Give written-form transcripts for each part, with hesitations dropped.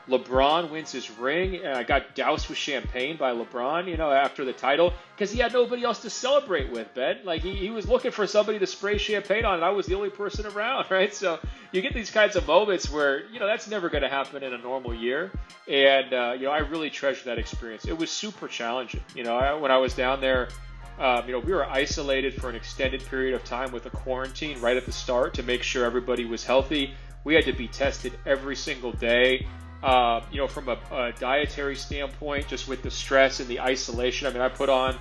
LeBron wins his ring, and I got doused with champagne by LeBron, after the title, because he had nobody else to celebrate with, Ben. Like, he was looking for somebody to spray champagne on, and I was the only person around, right? So you get these kinds of moments where, that's never going to happen in a normal year. And, I really treasure that experience. It was super challenging. When I was down there, we were isolated for an extended period of time with a quarantine right at the start to make sure everybody was healthy. We had to be tested every single day. From a dietary standpoint, just with the stress and the isolation. I mean, I put on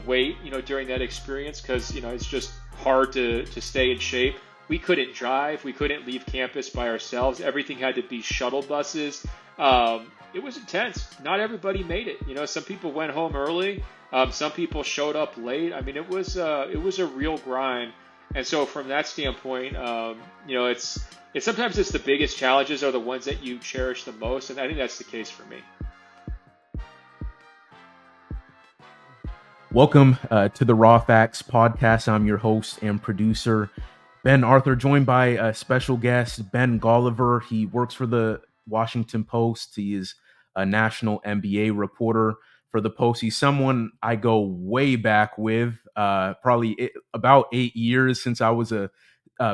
weight, during that experience because, it's just hard to stay in shape. We couldn't drive. We couldn't leave campus by ourselves. Everything had to be shuttle buses. It was intense. Not everybody made it. Some people went home early. Some people showed up late. I mean, it was a real grind. And so from that standpoint, it's sometimes it's the biggest challenges are the ones that you cherish the most, and I think that's the case for me. Welcome to the Raw Facts podcast. I'm your host and producer, Ben Arthur, joined by a special guest, Ben Golliver. He works for the Washington Post. He is a national NBA reporter for the Post. He's someone I go way back with, probably about 8 years since I was a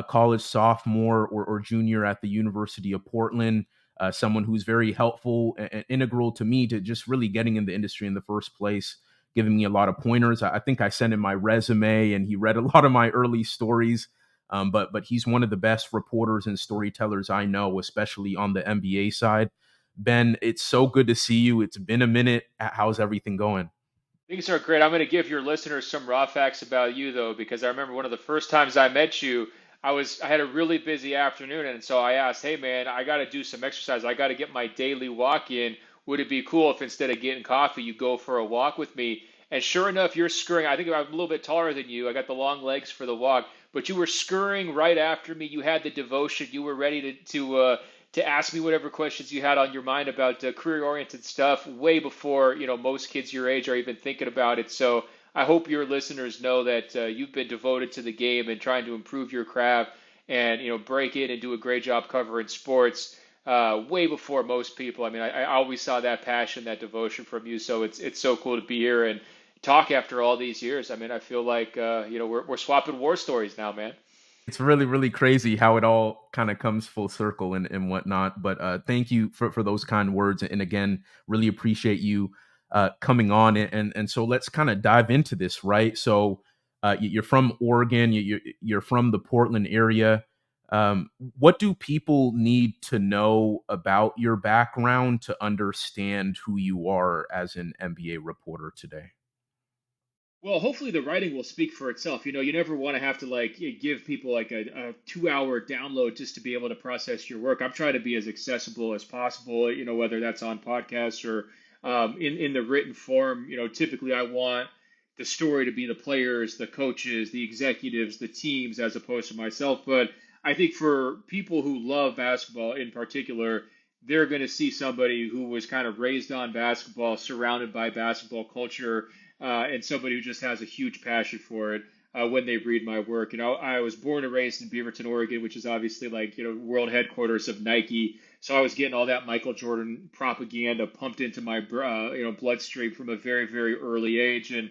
college sophomore or junior at the University of Portland. Someone who's very helpful and integral to me to just really getting in the industry in the first place, giving me a lot of pointers. I think I sent him my resume and he read a lot of my early stories. But he's one of the best reporters and storytellers I know, especially on the NBA side. Ben, it's so good to see you. It's been a minute. How's everything going? Things are great. I'm going to give your listeners some raw facts about you, though, because I remember one of the first times I met you, I had a really busy afternoon, and so I asked, "Hey, man, I got to do some exercise. I got to get my daily walk in. Would it be cool if instead of getting coffee, you go for a walk with me?" And sure enough, you're scurrying. I think I'm a little bit taller than you. I got the long legs for the walk, but you were scurrying right after me. You had the devotion. You were ready to ask me whatever questions you had on your mind about career-oriented stuff way before most kids your age are even thinking about it. So I hope your listeners know that you've been devoted to the game and trying to improve your craft and break in and do a great job covering sports way before most people. I mean, I always saw that passion, that devotion from you. So it's so cool to be here and talk after all these years. I mean, I feel like we're swapping war stories now, man. It's really, really crazy how it all kind of comes full circle and whatnot. But thank you for those kind words. And again, really appreciate you coming on. And so let's kind of dive into this, right? So you're from Oregon, you're from the Portland area. What do people need to know about your background to understand who you are as an NBA reporter today? Well, hopefully the writing will speak for itself. You never want to have to give people like a 2 hour download just to be able to process your work. I'm trying to be as accessible as possible, whether that's on podcasts or in the written form. Typically I want the story to be the players, the coaches, the executives, the teams, as opposed to myself. But I think for people who love basketball in particular, they're going to see somebody who was kind of raised on basketball, surrounded by basketball culture, and somebody who just has a huge passion for it when they read my work. I was born and raised in Beaverton, Oregon, which is obviously world headquarters of Nike. So I was getting all that Michael Jordan propaganda pumped into my bloodstream from a very, very early age. And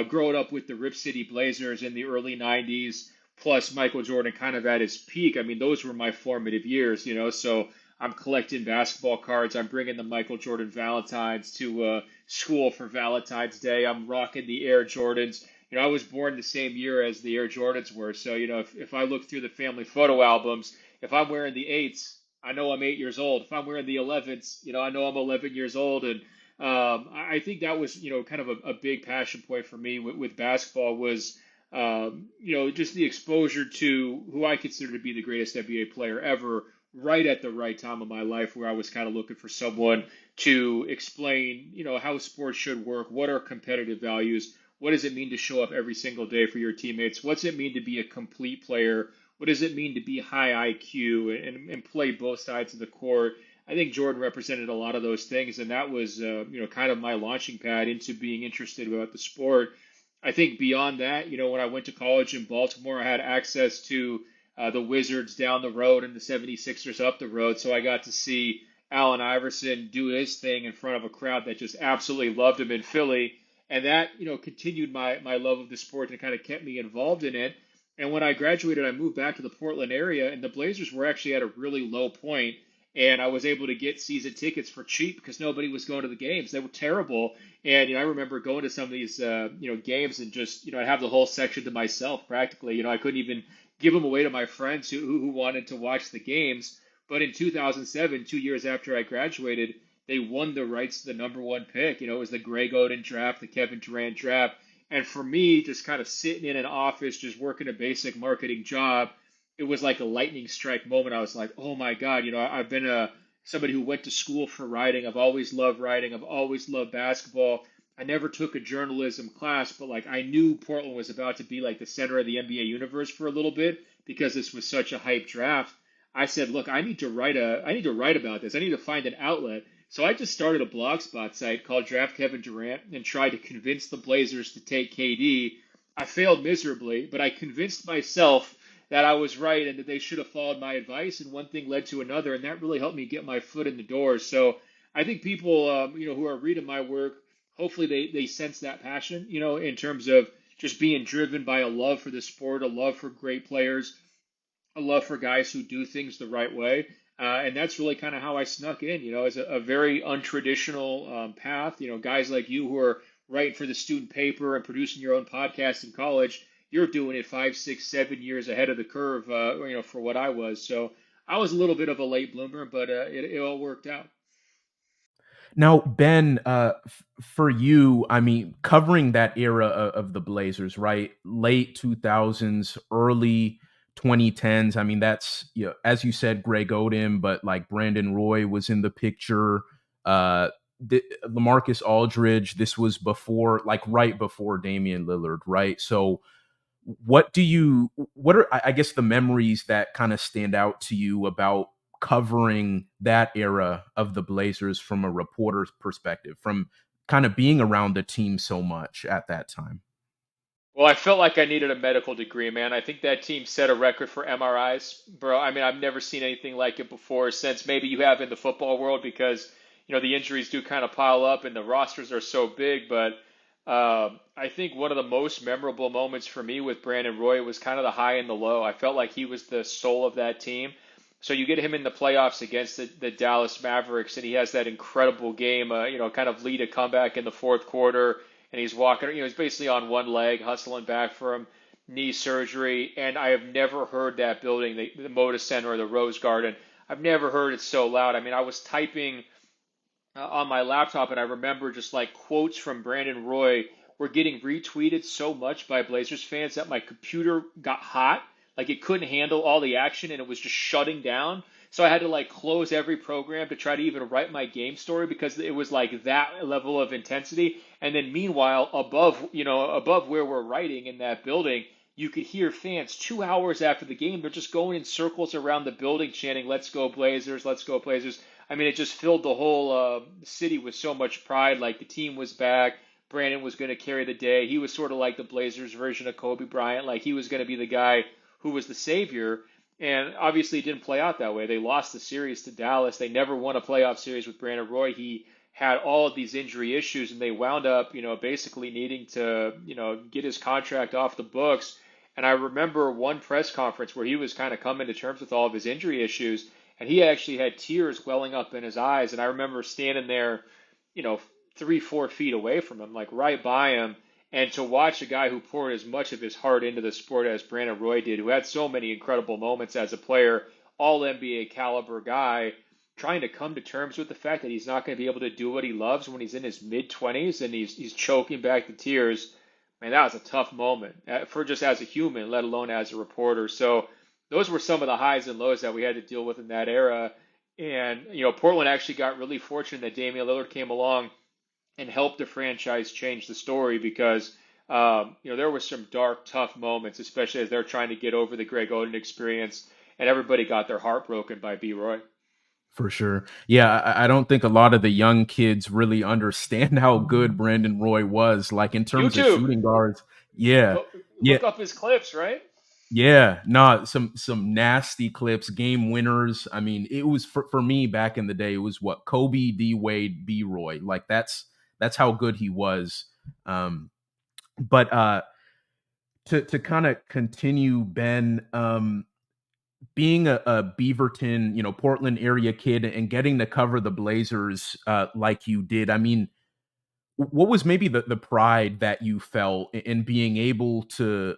growing up with the Rip City Blazers in the early 90s, plus Michael Jordan kind of at his peak. I mean, those were my formative years. So I'm collecting basketball cards. I'm bringing the Michael Jordan Valentines to school for Valentine's Day. I'm rocking the Air Jordans. I was born the same year as the Air Jordans were. So, if I look through the family photo albums, if I'm wearing the 8s, I know I'm 8 years old. If I'm wearing the 11s, I know I'm 11 years old. And I think that was, kind of a big passion point for me with basketball was, just the exposure to who I consider to be the greatest NBA player ever, right at the right time of my life where I was kind of looking for someone to explain, how sports should work, what are competitive values, what does it mean to show up every single day for your teammates, what's it mean to be a complete player, what does it mean to be high IQ and play both sides of the court. I think Jordan represented a lot of those things, and that was, kind of my launching pad into being interested about the sport. I think beyond that, when I went to college in Baltimore, I had access to the Wizards down the road and the 76ers up the road. So I got to see Allen Iverson do his thing in front of a crowd that just absolutely loved him in Philly. And that, continued my love of the sport and kind of kept me involved in it. And when I graduated, I moved back to the Portland area, and the Blazers were actually at a really low point, and I was able to get season tickets for cheap because nobody was going to the games. They were terrible, and I remember going to some of these games and just I have the whole section to myself practically. I couldn't even give them away to my friends who wanted to watch the games. But in 2007, 2 years after I graduated, they won the rights to the number one pick. It was the Greg Oden draft, the Kevin Durant draft. And for me, just kind of sitting in an office, just working a basic marketing job, it was like a lightning strike moment. I was like, oh my God, I've been somebody who went to school for writing. I've always loved writing. I've always loved basketball. I never took a journalism class, but like I knew Portland was about to be like the center of the NBA universe for a little bit because this was such a hype draft. I said, look, I need to write about this. I need to find an outlet. So I just started a blogspot site called Draft Kevin Durant and tried to convince the Blazers to take KD. I failed miserably, but I convinced myself that I was right and that they should have followed my advice. And one thing led to another, and that really helped me get my foot in the door. So I think people, who are reading my work, hopefully they sense that passion, in terms of just being driven by a love for the sport, a love for great players, a love for guys who do things the right way. And that's really kind of how I snuck in, as a very untraditional path. Guys like you who are writing for the student paper and producing your own podcast in college, you're doing it 5, 6, 7 years ahead of the curve, for what I was. So I was a little bit of a late bloomer, but it all worked out. Now, Ben, for you, I mean, covering that era of the Blazers, right? Late 2000s, early 2010s. I mean, that's, as you said, Greg Oden, but like Brandon Roy was in the picture. LaMarcus Aldridge, this was before, like right before Damian Lillard, right? So what are, I guess, the memories that kind of stand out to you about covering that era of the Blazers from a reporter's perspective, from kind of being around the team so much at that time? Well, I felt like I needed a medical degree, man. I think that team set a record for MRIs, bro. I mean, I've never seen anything like it before, since maybe you have in the football world, because the injuries do kind of pile up and the rosters are so big. But I think one of the most memorable moments for me with Brandon Roy was kind of the high and the low. I felt like he was the soul of that team. So you get him in the playoffs against the Dallas Mavericks, and he has that incredible game, kind of lead a comeback in the fourth quarter, and he's walking, he's basically on one leg, hustling back from knee surgery. And I have never heard that building, the Moda Center or the Rose Garden, I've never heard it so loud. I mean, I was typing on my laptop, and I remember just like quotes from Brandon Roy were getting retweeted so much by Blazers fans that my computer got hot. Like it couldn't handle all the action and it was just shutting down. So I had to like close every program to try to even write my game story because it was like that level of intensity. And then meanwhile, above where we're writing in that building, you could hear fans 2 hours after the game. They're just going in circles around the building chanting, "Let's go Blazers, let's go Blazers." I mean, it just filled the whole city with so much pride. Like the team was back. Brandon was going to carry the day. He was sort of like the Blazers version of Kobe Bryant. Like he was going to be the guy who was the savior. And obviously, it didn't play out that way. They lost the series to Dallas. They never won a playoff series with Brandon Roy. He had all of these injury issues, and they wound up, basically needing to, get his contract off the books. And I remember one press conference where he was kind of coming to terms with all of his injury issues, and he actually had tears welling up in his eyes. And I remember standing there, you know, 3, 4 feet away from him, like right by him, and to watch a guy who poured as much of his heart into the sport as Brandon Roy did, who had so many incredible moments as a player, all NBA caliber guy, trying to come to terms with the fact that he's not going to be able to do what he loves when he's in his mid 20s and he's choking back the tears. Man, that was a tough moment for just as a human, let alone as a reporter. So those were some of the highs and lows that we had to deal with in that era. And Portland actually got really fortunate that Damian Lillard came along and helped the franchise change the story because there were some dark, tough moments, especially as they're trying to get over the Greg Oden experience, and everybody got their heart broken by B. Roy. For sure. Yeah, I don't think a lot of the young kids really understand how good Brandon Roy was, like in terms of YouTube, shooting guards. Yeah. go Yeah. look up his clips, right? Yeah, no, some nasty clips, game winners. I mean, it was for me back in the day. It was what Kobe, D Wade, B Roy. Like that's how good he was. Um, but to kind of continue, Ben, being a Beaverton, Portland area kid, and getting to cover the Blazers like you did. I mean, what was maybe the pride that you felt in being able to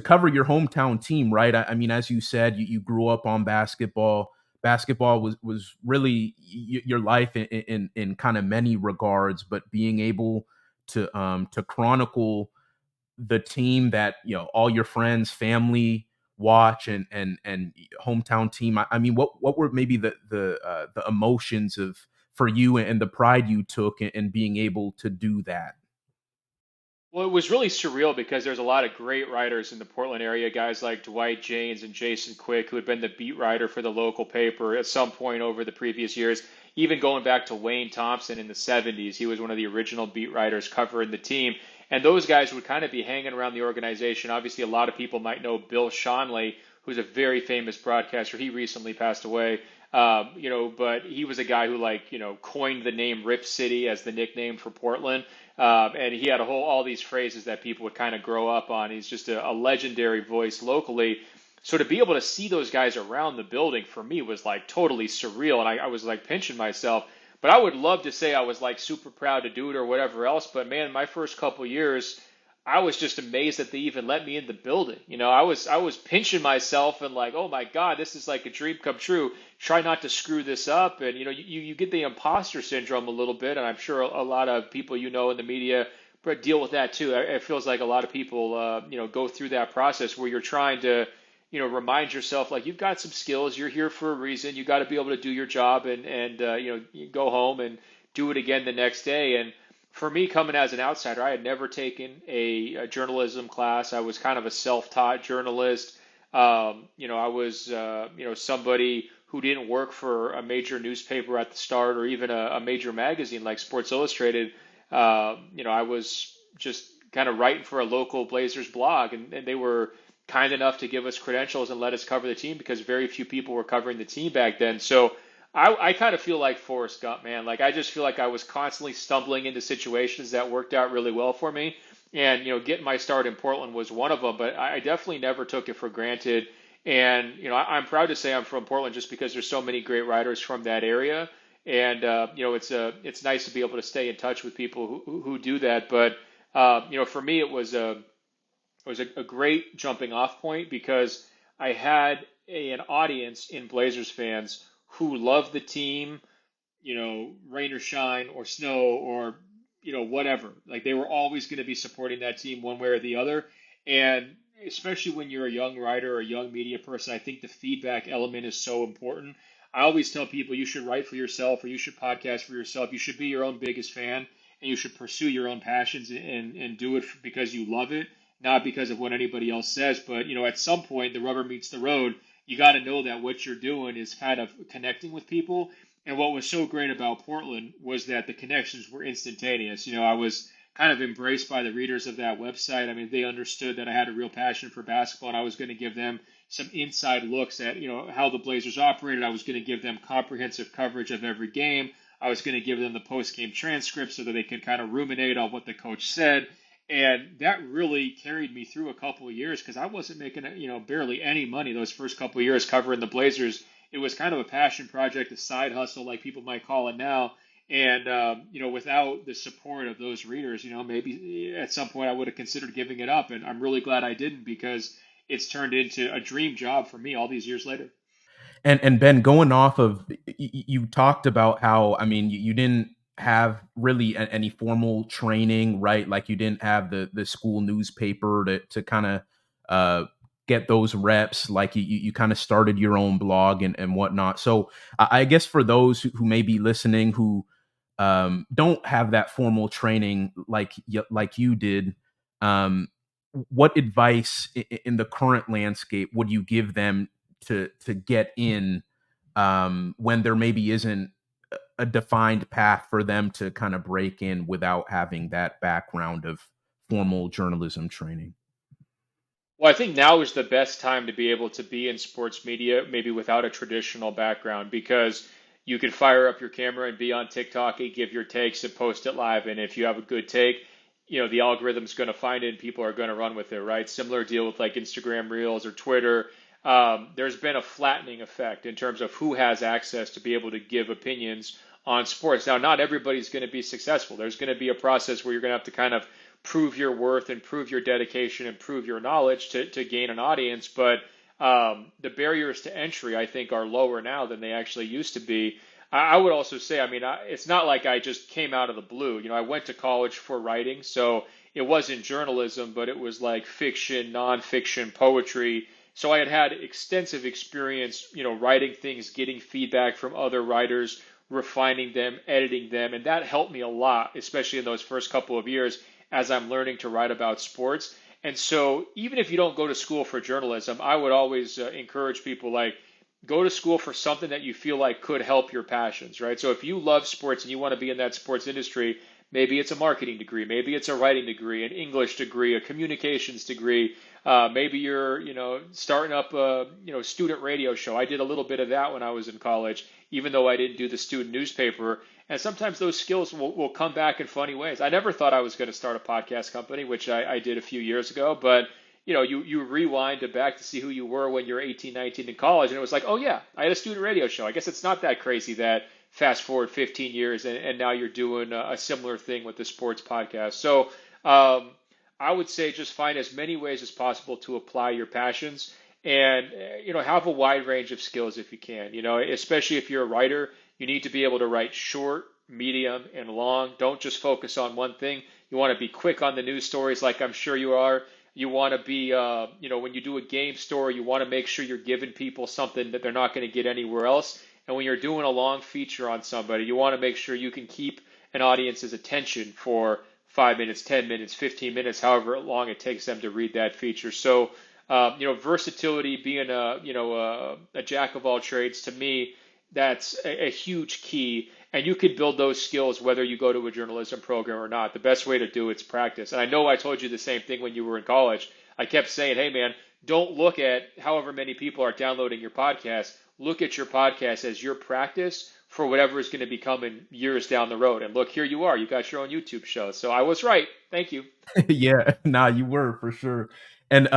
cover your hometown team, right? I mean, as you said, you grew up on basketball. Basketball was really your life in kind of many regards, but being able to chronicle the team that all your friends, family watch, and hometown team. I mean, what were maybe the emotions of for you and the pride you took in being able to do that? Well, it was really surreal because there's a lot of great writers in the Portland area, guys like Dwight Janes and Jason Quick, who had been the beat writer for the local paper at some point over the previous years. Even going back to Wayne Thompson in the 70s, he was one of the original beat writers covering the team. And those guys would kind of be hanging around the organization. Obviously, a lot of people might know Bill Schonley, who's a very famous broadcaster. He recently passed away. But he was a guy who coined the name Rip City as the nickname for Portland. And he had all these phrases that people would kind of grow up on. He's just a legendary voice locally. So to be able to see those guys around the building for me was like totally surreal, and I was like pinching myself. But I would love to say I was like super proud to do it or whatever else. But man, my first couple years, I was just amazed that they even let me in the building. I was pinching myself and like, oh my God, this is like a dream come true. Try not to screw this up, and you get the imposter syndrome a little bit, and I'm sure a lot of people in the media deal with that too. It feels like a lot of people go through that process where you're trying to remind yourself like you've got some skills, you're here for a reason, you got to be able to do your job and you go home and do it again the next day. And for me, coming as an outsider, I had never taken a journalism class. I was kind of a self-taught journalist. I was, somebody who didn't work for a major newspaper at the start or even a major magazine like Sports Illustrated. I was just kind of writing for a local Blazers blog, and they were kind enough to give us credentials and let us cover the team because very few people were covering the team back then. So I kind of feel like Forrest Gump, man. Like I just feel like I was constantly stumbling into situations that worked out really well for me. And getting my start in Portland was one of them, but I definitely never took it for granted. And I'm proud to say I'm from Portland just because there's so many great writers from that area. And it's nice to be able to stay in touch with people who do that. But for me, it was a great jumping off point because I had an audience in Blazers fans who loved the team, rain or shine or snow or whatever. Like they were always going to be supporting that team one way or the other. And especially when you're a young writer or a young media person, I think the feedback element is so important. I always tell people you should write for yourself or you should podcast for yourself. You should be your own biggest fan and you should pursue your own passions and do it because you love it, not because of what anybody else says. But at some point the rubber meets the road. You got to know that what you're doing is kind of connecting with people, and what was so great about Portland was that the connections were instantaneous. I was kind of embraced by the readers of that website. I mean, they understood that I had a real passion for basketball, and I was going to give them some inside looks at how the Blazers operated. I was going to give them comprehensive coverage of every game. I was going to give them the post game transcripts so that they could kind of ruminate on what the coach said. And that really carried me through a couple of years because I wasn't making barely any money those first couple of years covering the Blazers. It was kind of a passion project, a side hustle, like people might call it now. And without the support of those readers, maybe at some point I would have considered giving it up. And I'm really glad I didn't because it's turned into a dream job for me all these years later. And Ben, going off of you talked about how I mean you didn't have really any formal training, right? Like you didn't have the school newspaper to kind of uh, get those reps. Like you kind of started your own blog and whatnot. So I guess for those who may be listening who don't have that formal training like you did, um, what advice in the current landscape would you give them to get in when there maybe isn't a defined path for them to kind of break in without having that background of formal journalism training? Well, I think now is the best time to be able to be in sports media, maybe without a traditional background, because you can fire up your camera and be on TikTok and give your takes and post it live. And if you have a good take, the algorithm's going to find it and people are going to run with it, right? Similar deal with like Instagram Reels or Twitter. There's been a flattening effect in terms of who has access to be able to give opinions on sports. Now, not everybody's going to be successful. There's going to be a process where you're going to have to kind of prove your worth and prove your dedication and prove your knowledge to gain an audience. But the barriers to entry, I think, are lower now than they actually used to be. I would also say, I mean, it's not like I just came out of the blue. I went to college for writing, so it wasn't journalism, but it was like fiction, nonfiction, poetry. So I had extensive experience, writing things, getting feedback from other writers, refining them, editing them, and that helped me a lot, especially in those first couple of years as I'm learning to write about sports. And so, even if you don't go to school for journalism, I would always encourage people like go to school for something that you feel like could help your passions, right? So, if you love sports and you want to be in that sports industry, maybe it's a marketing degree, maybe it's a writing degree, an English degree, a communications degree. Maybe you're, starting up a, student radio show. I did a little bit of that when I was in college, even though I didn't do the student newspaper. And sometimes those skills will come back in funny ways. I never thought I was going to start a podcast company, which I did a few years ago. But you rewind it back to see who you were when you're 18, 19 in college, and it was like, oh yeah, I had a student radio show. I guess it's not that crazy that fast forward 15 years and now you're doing a similar thing with the sports podcast. So um, I would say just find as many ways as possible to apply your passions and have a wide range of skills if you can. Especially if you're a writer, you need to be able to write short, medium, and long. Don't just focus on one thing. You want to be quick on the news stories, like I'm sure you are. You want to be, when you do a game story, you want to make sure you're giving people something that they're not going to get anywhere else. And when you're doing a long feature on somebody, you want to make sure you can keep an audience's attention for 5 minutes, 10 minutes, 15 minutes, however long it takes them to read that feature. So, versatility, being a jack of all trades, to me, that's a huge key. And you could build those skills whether you go to a journalism program or not. The best way to do it's practice. And I know I told you the same thing when you were in college. I kept saying, hey, man, don't look at however many people are downloading your podcast. Look at your podcast as your practice for whatever is going to be coming years down the road. And look, here you are. You got your own YouTube show. So I was right. Thank you. Yeah, nah, you were for sure. And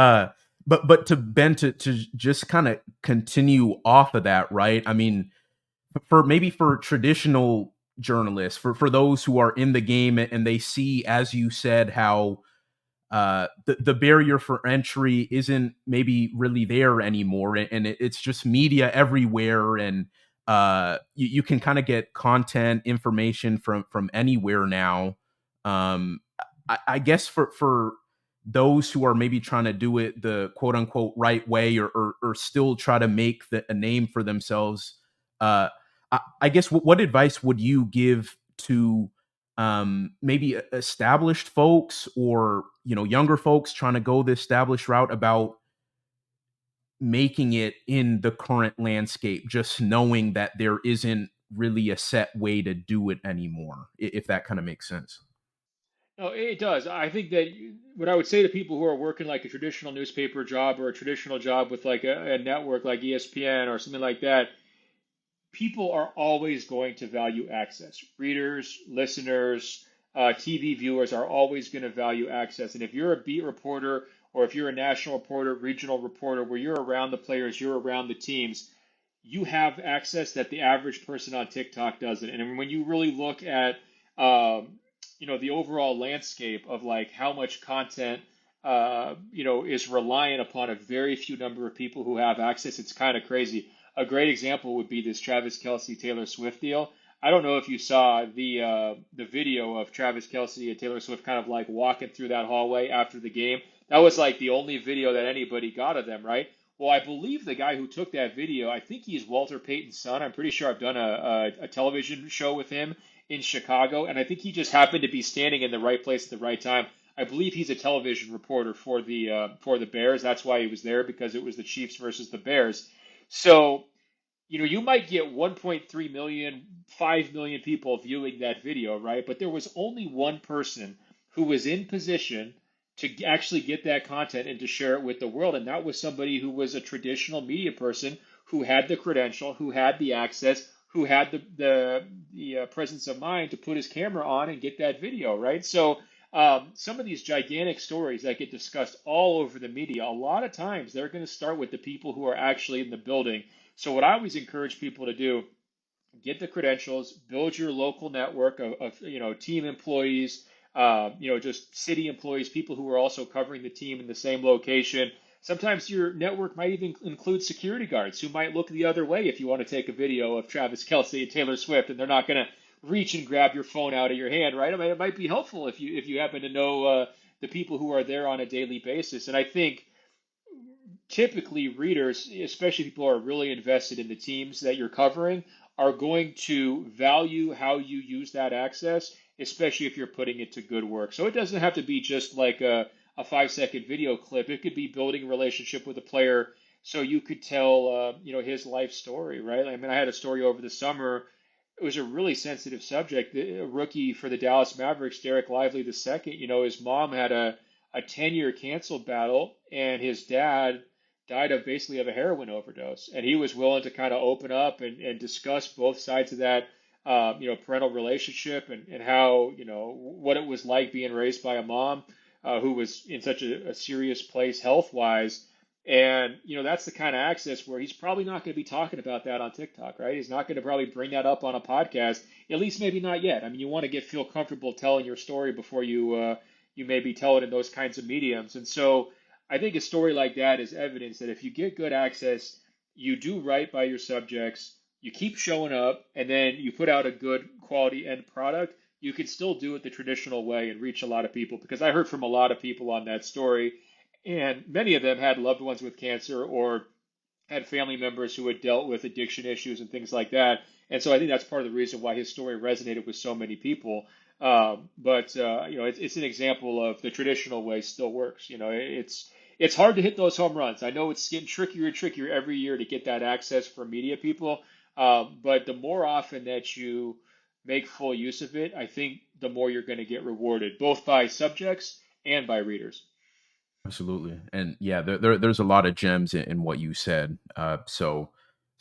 but to Ben, to just kind of continue off of that, right? I mean, for maybe for traditional journalists, for those who are in the game and they see, as you said, how the barrier for entry isn't maybe really there anymore, and it's just media everywhere, and you can kind of get content information from anywhere now. I guess for those who are maybe trying to do it the quote unquote right way, or still try to make a name for themselves, uh, I guess what advice would you give to maybe established folks, or younger folks trying to go the established route, about making it in the current landscape, just knowing that there isn't really a set way to do it anymore, if that kind of makes sense? No, it does. I think that what I would say to people who are working like a traditional newspaper job or a traditional job with like a network like ESPN or something like that, people are always going to value access. Readers, listeners, TV viewers are always going to value access. And if you're a beat reporter or if you're a national reporter, regional reporter, where you're around the players, you're around the teams, you have access that the average person on TikTok doesn't. And when you really look at, the overall landscape of like how much content, is reliant upon a very few number of people who have access, it's kind of crazy. A great example would be this Travis Kelce Taylor Swift deal. I don't know if you saw the video of Travis Kelce and Taylor Swift kind of like walking through that hallway after the game. That was like the only video that anybody got of them, right? Well, I believe the guy who took that video, I think he's Walter Payton's son. I'm pretty sure I've done a television show with him in Chicago, and I think he just happened to be standing in the right place at the right time. I believe he's a television reporter for the Bears. That's why he was there, because it was the Chiefs versus the Bears. So you might get 1.3 million, 5 million people viewing that video, right? But there was only one person who was in position to actually get that content and to share it with the world. And that was somebody who was a traditional media person who had the credential, who had the access, who had the presence of mind to put his camera on and get that video, right? So some of these gigantic stories that get discussed all over the media, a lot of times they're going to start with the people who are actually in the building. So what I always encourage people to do, get the credentials, build your local network of team employees, just city employees, people who are also covering the team in the same location. Sometimes your network might even include security guards who might look the other way if you want to take a video of Travis Kelce and Taylor Swift, and they're not going to reach and grab your phone out of your hand, right? I mean, it might be helpful if you happen to know the people who are there on a daily basis. And I think typically readers, especially people who are really invested in the teams that you're covering, are going to value how you use that access, especially if you're putting it to good work. So it doesn't have to be just like a 5 second video clip. It could be building a relationship with a player so you could tell his life story, right? I mean, I had a story over the summer. It was a really sensitive subject. A rookie for the Dallas Mavericks, Derek Lively II, his mom had a 10-year canceled battle, and his dad died of basically of a heroin overdose. And he was willing to kind of open up and discuss both sides of that, parental relationship and how, what it was like being raised by a mom who was in such a serious place health wise. And, that's the kind of access where he's probably not going to be talking about that on TikTok, right? He's not going to probably bring that up on a podcast, at least maybe not yet. I mean, you want to feel comfortable telling your story before you maybe tell it in those kinds of mediums. And so I think a story like that is evidence that if you get good access, you do right by your subjects, you keep showing up, and then you put out a good quality end product, you can still do it the traditional way and reach a lot of people. Because I heard from a lot of people on that story, and many of them had loved ones with cancer or had family members who had dealt with addiction issues and things like that. And so I think that's part of the reason why his story resonated with so many people. It's an example of the traditional way still works. It's hard to hit those home runs. I know it's getting trickier and trickier every year to get that access for media people. But the more often that you make full use of it, I think the more you're going to get rewarded, both by subjects and by readers. Absolutely. And yeah, there's a lot of gems in what you said. So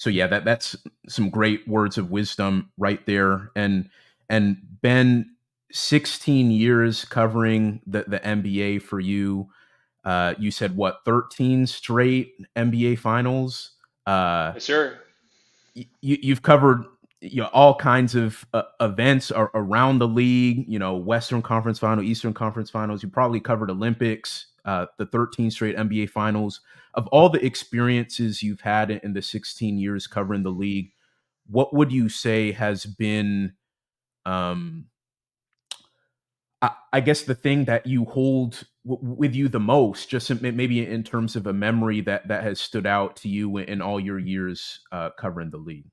yeah, that's some great words of wisdom right there. And Ben, 16 years covering the NBA for you. You said what, 13 straight NBA finals? Yes, sir. You've covered all kinds of events around the league, Western Conference Final, Eastern Conference Finals. You probably covered Olympics, the 13 straight NBA Finals. Of all the experiences you've had in the 16 years covering the league, what would you say has been, um, I guess, the thing that you hold with you the most, just maybe in terms of a memory that has stood out to you in all your years covering the league?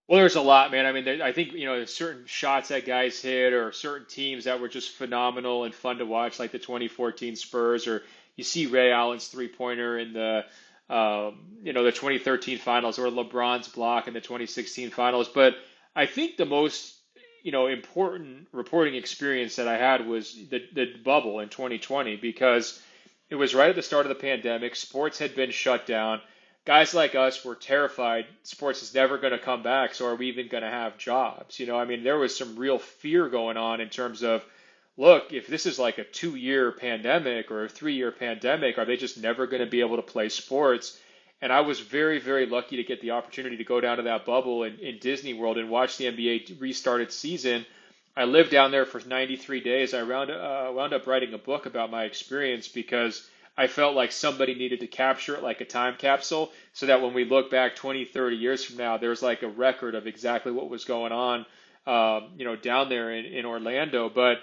Well, there's a lot, man. I mean, I think, there's certain shots that guys hit or certain teams that were just phenomenal and fun to watch, like the 2014 Spurs, or you see Ray Allen's three-pointer in the 2013 finals, or LeBron's block in the 2016 finals. But I think the most, important reporting experience that I had was the bubble in 2020, because it was right at the start of the pandemic. Sports had been shut down. Guys like us were terrified sports is never going to come back, so are we even going to have jobs? I mean, there was some real fear going on in terms of, look, if this is like a 2 year pandemic or a 3 year pandemic, are they just never going to be able to play sports? And I was very, very lucky to get the opportunity to go down to that bubble in Disney World and watch the NBA restart its season. I lived down there for 93 days. I wound up writing a book about my experience because I felt like somebody needed to capture it like a time capsule so that when we look back 20, 30 years from now, there's like a record of exactly what was going on, down there in Orlando. But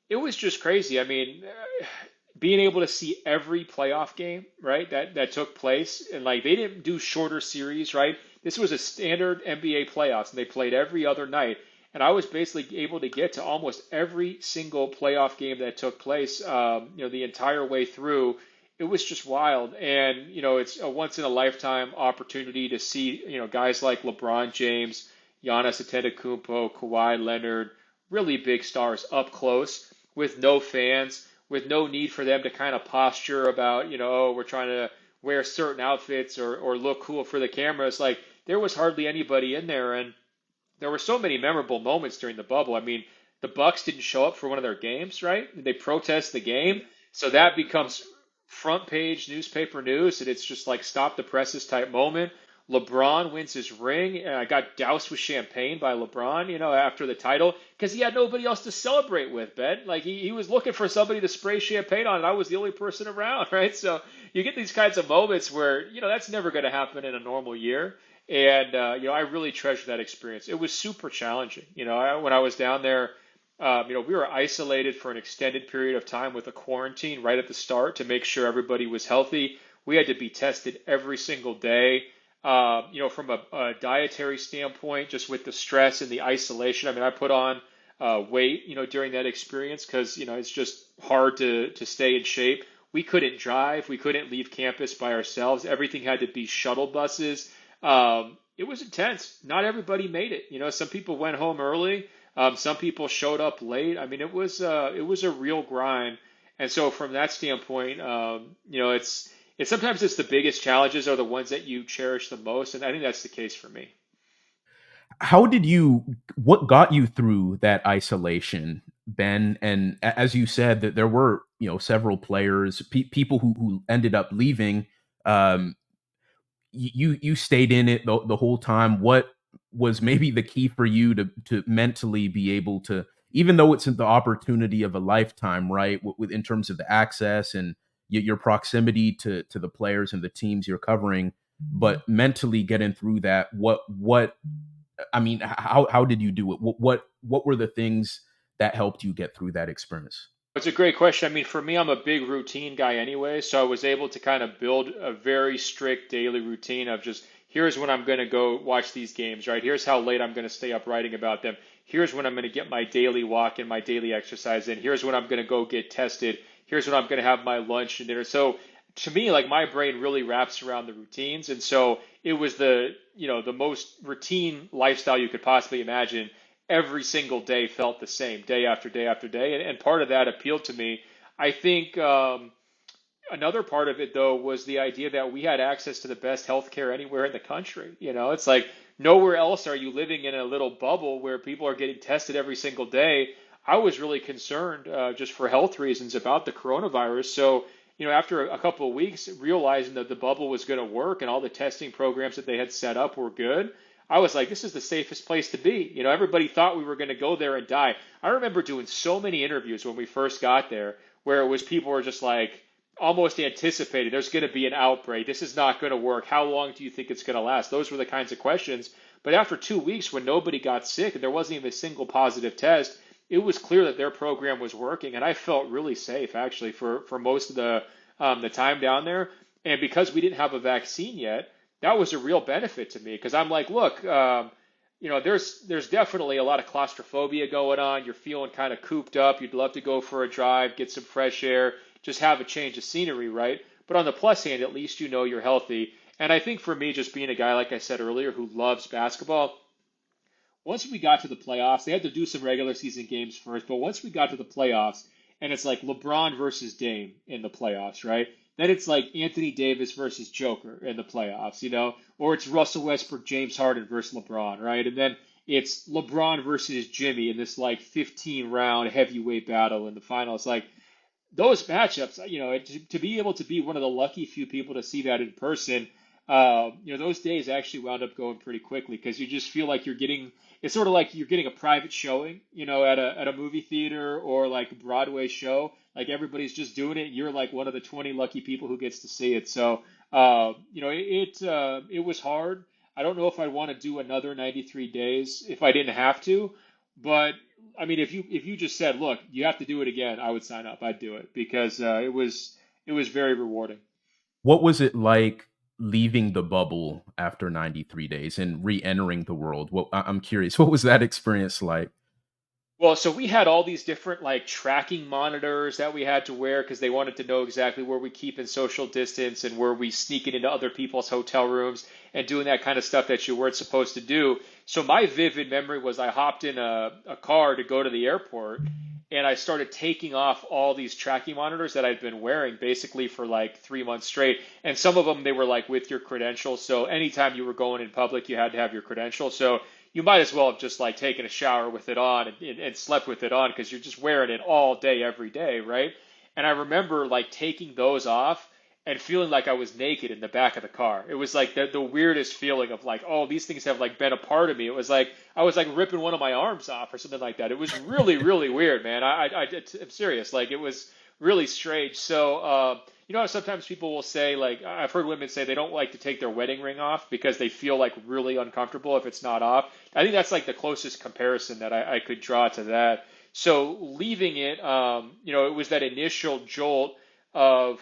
it was just crazy. I mean, being able to see every playoff game, right, that took place, and like they didn't do shorter series, right? This was a standard NBA playoffs, and they played every other night. And I was basically able to get to almost every single playoff game that took place, the entire way through. It was just wild, and it's a once in a lifetime opportunity to see guys like LeBron James, Giannis Antetokounmpo, Kawhi Leonard, really big stars up close with no fans, with no need for them to kind of posture about, oh, we're trying to wear certain outfits or look cool for the cameras. Like there was hardly anybody in there, and there were so many memorable moments during the bubble. I mean, the Bucks didn't show up for one of their games, right? They protest the game, so that becomes front page newspaper news, and it's just like stop the presses type moment. LeBron wins his ring, and I got doused with champagne by LeBron, after the title, because he had nobody else to celebrate with, Ben. Like he was looking for somebody to spray champagne on, and I was the only person around, right? So you get these kinds of moments where, that's never going to happen in a normal year. And I really treasure that experience. It was super challenging. When I was down there, we were isolated for an extended period of time with a quarantine right at the start to make sure everybody was healthy. We had to be tested every single day. From a dietary standpoint, just with the stress and the isolation. I mean, I put on weight, during that experience because, it's just hard to stay in shape. We couldn't drive. We couldn't leave campus by ourselves. Everything had to be shuttle buses. It was intense. Not everybody made it. Some people went home early. Some people showed up late. I mean, it was a real grind. And so from that standpoint, it's sometimes it's the biggest challenges are the ones that you cherish the most, and I think that's the case for me. How did you what got you through that isolation, Ben? And as you said, that there were, several players, people who ended up leaving. Um, you stayed in it the whole time. What was maybe the key for you to mentally be able to, even though it's the opportunity of a lifetime, right? With in terms of the access and your proximity to the players and the teams you're covering, but mentally getting through that. What I mean, how did you do it? What were the things that helped you get through that experience? It's a great question. I mean, for me, I'm a big routine guy anyway, so I was able to kind of build a very strict daily routine of just here's when I'm going to go watch these games, right? Here's how late I'm going to stay up writing about them. Here's when I'm going to get my daily walk and my daily exercise in. Here's when I'm going to go get tested. Here's when I'm going to have my lunch and dinner. So to me, like my brain really wraps around the routines, and so it was the most routine lifestyle you could possibly imagine. Every single day felt the same, day after day after day, and part of that appealed to me. I think another part of it, though, was the idea that we had access to the best healthcare anywhere in the country. It's like nowhere else are you living in a little bubble where people are getting tested every single day. I was really concerned just for health reasons about the coronavirus. So, after a couple of weeks, realizing that the bubble was going to work and all the testing programs that they had set up were good, I was like, this is the safest place to be. Everybody thought we were going to go there and die. I remember doing so many interviews when we first got there where it was people were just like, almost anticipated there's going to be an outbreak. This is not going to work. How long do you think it's going to last? Those were the kinds of questions. But after 2 weeks, when nobody got sick and there wasn't even a single positive test, it was clear that their program was working. And I felt really safe actually for most of the time down there. And because we didn't have a vaccine yet, that was a real benefit to me because I'm like, look, there's definitely a lot of claustrophobia going on. You're feeling kind of cooped up. You'd love to go for a drive, get some fresh air, just have a change of scenery, right? But on the plus hand, at least you're healthy. And I think for me, just being a guy, like I said earlier, who loves basketball, once we got to the playoffs, they had to do some regular season games first, but once we got to the playoffs, and it's like LeBron versus Dame in the playoffs, right? Then it's like Anthony Davis versus Joker in the playoffs, or it's Russell Westbrook, James Harden versus LeBron, right? And then it's LeBron versus Jimmy in this like 15 round heavyweight battle in the finals. Like those matchups, to be able to be one of the lucky few people to see that in person, those days actually wound up going pretty quickly because you just feel like it's sort of like you're getting a private showing, at a movie theater or like a Broadway show. Like everybody's just doing it. You're like one of the 20 lucky people who gets to see it. So, it was hard. I don't know if I'd want to do another 93 days if I didn't have to, but I mean, if you just said, look, you have to do it again, I would sign up. I'd do it because it was very rewarding. What was it like leaving the bubble after 93 days and re-entering the world? I'm curious. What was that experience like? Well, so we had all these different like tracking monitors that we had to wear because they wanted to know exactly where we keep in social distance and where we sneak it into other people's hotel rooms and doing that kind of stuff that you weren't supposed to do. So my vivid memory was I hopped in a car to go to the airport and I started taking off all these tracking monitors that I'd been wearing basically for like 3 months straight. And some of them, they were like with your credentials. So anytime you were going in public, you had to have your credentials. So you might as well have just like taken a shower with it on and slept with it on because you're just wearing it all day, every day, right? And I remember like taking those off and feeling like I was naked in the back of the car. It was like the weirdest feeling of like, oh, these things have like been a part of me. It was like I was like ripping one of my arms off or something like that. It was really, really weird, man. I'm serious. Like it was really strange. So, you know, sometimes people will say like I've heard women say they don't like to take their wedding ring off because they feel like really uncomfortable if it's not off. I think that's like the closest comparison that I could draw to that. So leaving it, you know, it was that initial jolt of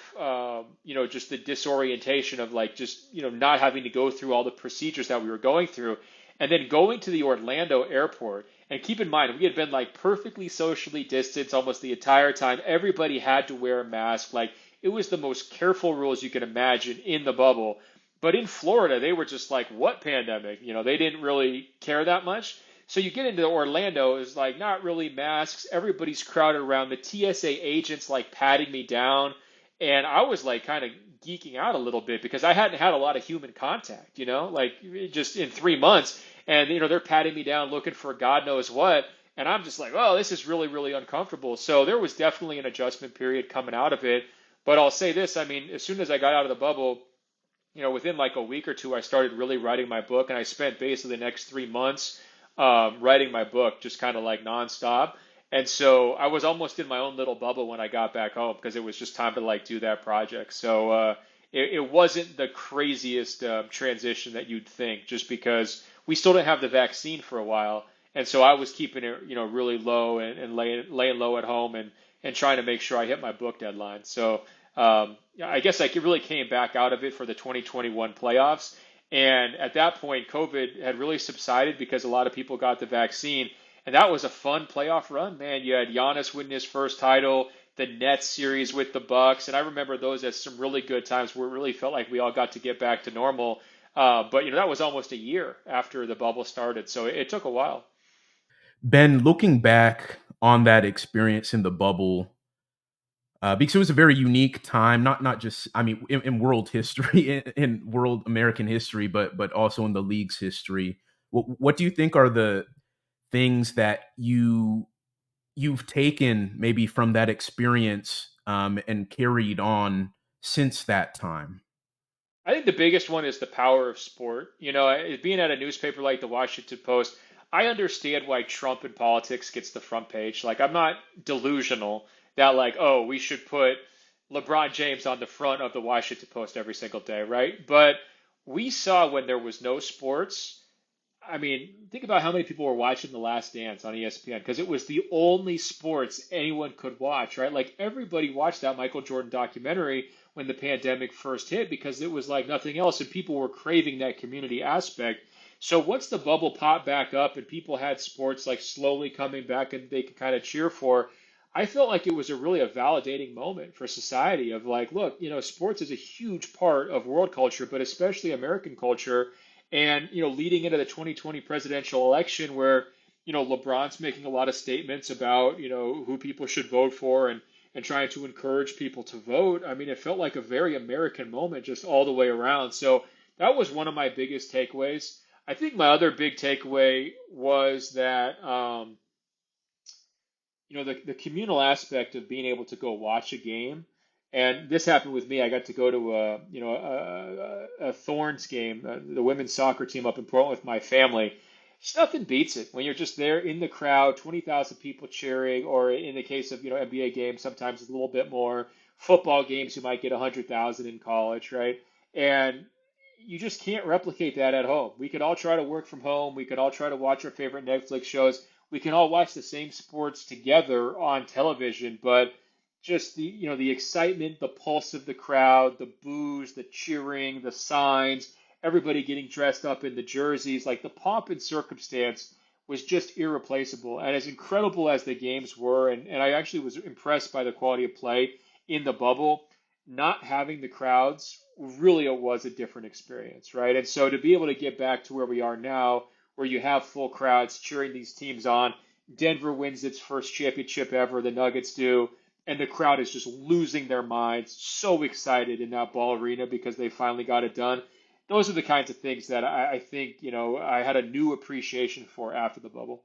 you know, just the disorientation of like just, you know, not having to go through all the procedures that we were going through, and then going to the Orlando airport. And keep in mind, we had been like perfectly socially distanced almost the entire time. Everybody had to wear a mask. Like it was the most careful rules you can imagine in the bubble. But in Florida, they were just like, what pandemic? You know, they didn't really care that much. So you get into Orlando, it's like not really masks. Everybody's crowded around. The TSA agents like patting me down. And I was like kind of geeking out a little bit because I hadn't had a lot of human contact, you know, like just in 3 months. And, you know, they're patting me down looking for God knows what. And I'm just like, oh, this is really, really uncomfortable. So there was definitely an adjustment period coming out of it. But I'll say this, I mean, as soon as I got out of the bubble, you know, within like a week or two, I started really writing my book, and I spent basically the next 3 months writing my book, just kind of like nonstop. And so I was almost in my own little bubble when I got back home because it was just time to like do that project. So it wasn't the craziest transition that you'd think, just because we still didn't have the vaccine for a while, and so I was keeping it, you know, really low and laying low at home and trying to make sure I hit my book deadline. So yeah, I guess I really came back out of it for the 2021 playoffs. And at that point, COVID had really subsided because a lot of people got the vaccine. And that was a fun playoff run, man. You had Giannis win his first title, the Nets series with the Bucks, and I remember those as some really good times where it really felt like we all got to get back to normal. But you know, that was almost a year after the bubble started, so it took a while. Ben, looking back on that experience in the bubble, because it was a very unique time, not just, I mean, in world history, in world American history, but also in the league's history. What do you think are the things that you've taken maybe from that experience, and carried on since that time? I think the biggest one is the power of sport. You know, being at a newspaper like the Washington Post, I understand why Trump in politics gets the front page. Like, I'm not delusional that, like, oh, we should put LeBron James on the front of the Washington Post every single day, right? But we saw when there was no sports, I mean, think about how many people were watching The Last Dance on ESPN because it was the only sports anyone could watch, right? Like everybody watched that Michael Jordan documentary when the pandemic first hit because it was like nothing else, and people were craving that community aspect. So once the bubble popped back up and people had sports like slowly coming back and they could kind of cheer for, I felt like it was a validating moment for society of like, look, you know, sports is a huge part of world culture, but especially American culture. And, you know, leading into the 2020 presidential election where, you know, LeBron's making a lot of statements about, you know, who people should vote for and trying to encourage people to vote. I mean, it felt like a very American moment just all the way around. So that was one of my biggest takeaways. I think my other big takeaway was that, you know, the communal aspect of being able to go watch a game. And this happened with me. I got to go to a, you know, a Thorns game, the women's soccer team up in Portland with my family. Just nothing beats it when you're just there in the crowd, 20,000 people cheering, or in the case of, you know, NBA games, sometimes it's a little bit more. Football games, you might get 100,000 in college, right? And you just can't replicate that at home. We could all try to work from home. We could all try to watch our favorite Netflix shows. We can all watch the same sports together on television, but just the, you know, the excitement, the pulse of the crowd, the boos, the cheering, the signs, everybody getting dressed up in the jerseys, like the pomp and circumstance was just irreplaceable. And as incredible as the games were, and I actually was impressed by the quality of play in the bubble, not having the crowds really it was a different experience, right? And so to be able to get back to where we are now, where you have full crowds cheering these teams on, Denver wins its first championship ever, the Nuggets do, and the crowd is just losing their minds, so excited in that ball arena because they finally got it done. Those are the kinds of things that I think, I had a new appreciation for after the bubble.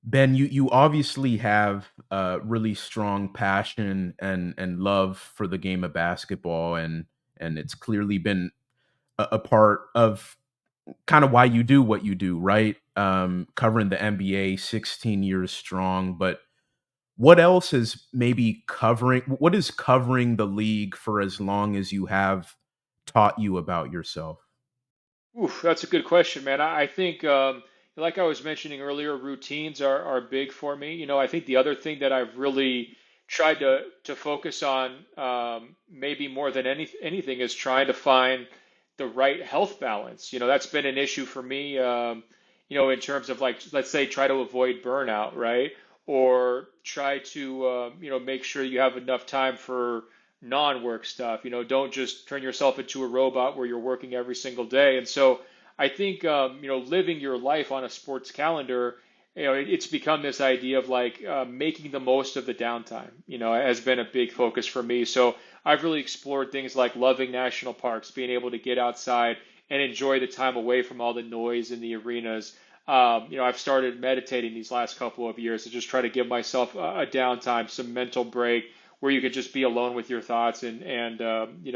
Ben, you obviously have a really strong passion and love for the game of basketball, and it's clearly been a part of kind of why you do what you do, right? Covering the NBA 16 years strong, but what else is maybe covering what is covering the league for as long as you have taught you about yourself? Oof, that's a good question, man. I think, like I was mentioning earlier, routines are big for me. I think the other thing that I've really tried to focus on, maybe more than anything, is trying to find the right health balance. That's been an issue for me. In terms of, like, let's say, try to avoid burnout, right? Or try to, make sure you have enough time for non-work stuff. Don't just turn yourself into a robot where you're working every single day. And so I think, living your life on a sports calendar, it's become this idea of, like, making the most of the downtime. Has been a big focus for me. So I've really explored things like loving national parks, being able to get outside and enjoy the time away from all the noise in the arenas. I've started meditating these last couple of years to just try to give myself a downtime, some mental break where you could just be alone with your thoughts and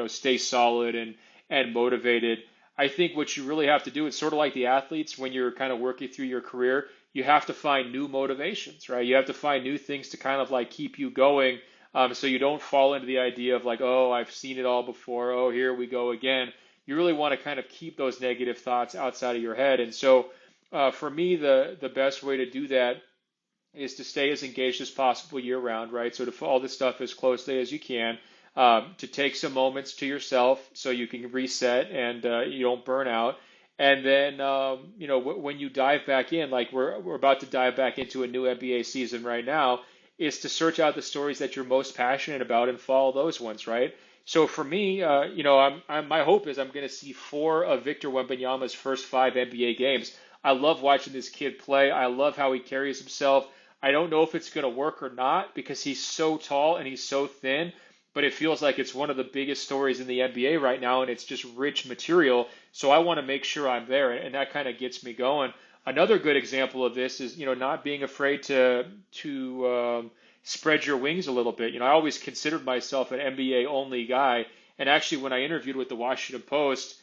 stay solid and motivated. I think what you really have to do, it's sort of like the athletes when you're kind of working through your career, you have to find new motivations, right? You have to find new things to kind of like keep you going, so you don't fall into the idea of, like, oh, I've seen it all before. Oh, here we go again. You really want to kind of keep those negative thoughts outside of your head. And so, for me, the best way to do that is to stay as engaged as possible year round, right? So to follow this stuff as closely as you can, to take some moments to yourself so you can reset and you don't burn out. And then, when you dive back in, like we're about to dive back into a new NBA season right now, is to search out the stories that you're most passionate about and follow those ones, right? So for me, my hope is I'm going to see four of Victor Wembanyama's first five NBA games. I love watching this kid play. I love how he carries himself. I don't know if it's going to work or not because he's so tall and he's so thin, but it feels like it's one of the biggest stories in the NBA right now, and it's just rich material. So I want to make sure I'm there, and that kind of gets me going. Another good example of this is, not being afraid to spread your wings a little bit. I always considered myself an NBA only guy, and actually, when I interviewed with the Washington Post,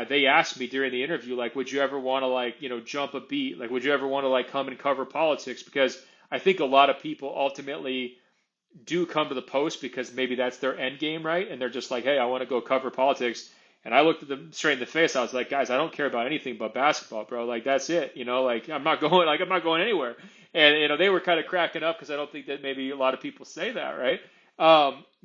they asked me during the interview, like, would you ever want to, like, jump a beat? Like, would you ever want to, like, come and cover politics? Because I think a lot of people ultimately do come to the Post because maybe that's their end game, right? And they're just like, hey, I want to go cover politics. And I looked at them straight in the face. I was like, guys, I don't care about anything but basketball, bro. Like, that's it. Like, I'm not going anywhere. And they were kind of cracking up because I don't think that maybe a lot of people say that, right?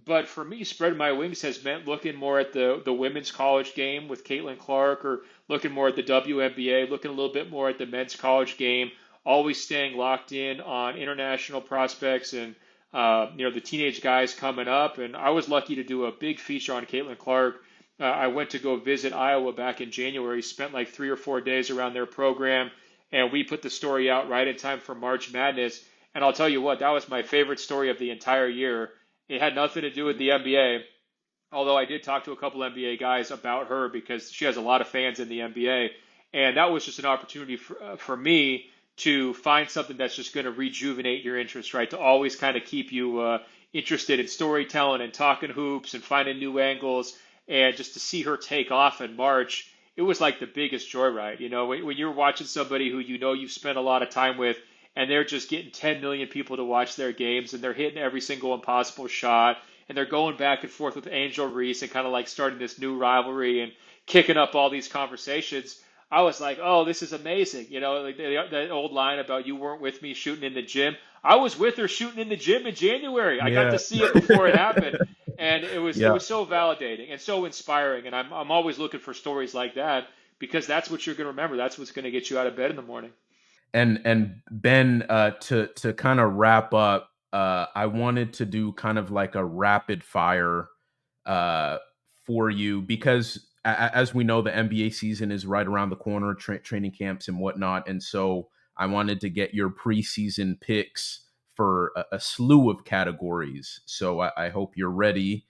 But for me, spreading my wings has meant looking more at the women's college game with Caitlin Clark, or looking more at the WNBA, looking a little bit more at the men's college game, always staying locked in on international prospects and the teenage guys coming up. And I was lucky to do a big feature on Caitlin Clark. I went to go visit Iowa back in January, spent like 3 or 4 days around their program, and we put the story out right in time for March Madness. And I'll tell you what, that was my favorite story of the entire year. It had nothing to do with the NBA, although I did talk to a couple NBA guys about her because she has a lot of fans in the NBA. And that was just an opportunity for me to find something that's just going to rejuvenate your interest, right? To always kind of keep you interested in storytelling and talking hoops and finding new angles. And just to see her take off in March, it was like the biggest joyride. When you're watching somebody who you've spent a lot of time with, and they're just getting 10 million people to watch their games, and they're hitting every single impossible shot, and they're going back and forth with Angel Reese and kind of like starting this new rivalry and kicking up all these conversations. I was like, oh, this is amazing. Like the old line about you weren't with me shooting in the gym. I was with her shooting in the gym in January. I got Yeah. to see it before it happened. And it Yeah. was so validating and so inspiring. And I'm always looking for stories like that because that's what you're going to remember. That's what's going to get you out of bed in the morning. And Ben, to kind of wrap up, I wanted to do kind of like a rapid fire uh, for you because as we know, the NBA season is right around the corner, training camps and whatnot, and so I wanted to get your preseason picks for a slew of categories. So I hope you're ready.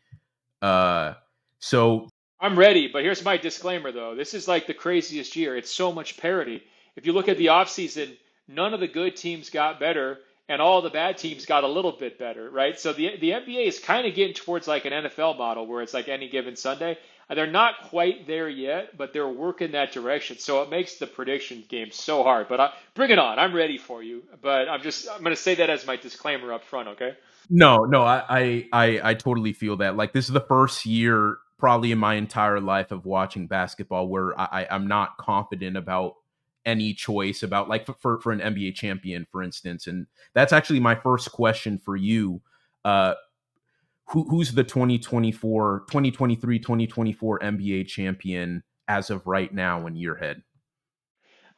Uh, so I'm ready, but here's my disclaimer though. This is like the craziest year. It's so much parity. If you look at the offseason, none of the good teams got better and all the bad teams got a little bit better, right? So the NBA is kind of getting towards like an NFL model where it's like any given Sunday. They're not quite there yet, but they're working that direction. So it makes the prediction game so hard. But bring it on. I'm ready for you. But I'm going to say that as my disclaimer up front, okay? no, I totally feel that. Like this is the first year probably in my entire life of watching basketball where I'm not confident about any choice about like for an NBA champion, for instance. And that's actually my first question for you. Uh, who's the 2024 NBA champion as of right now in your head?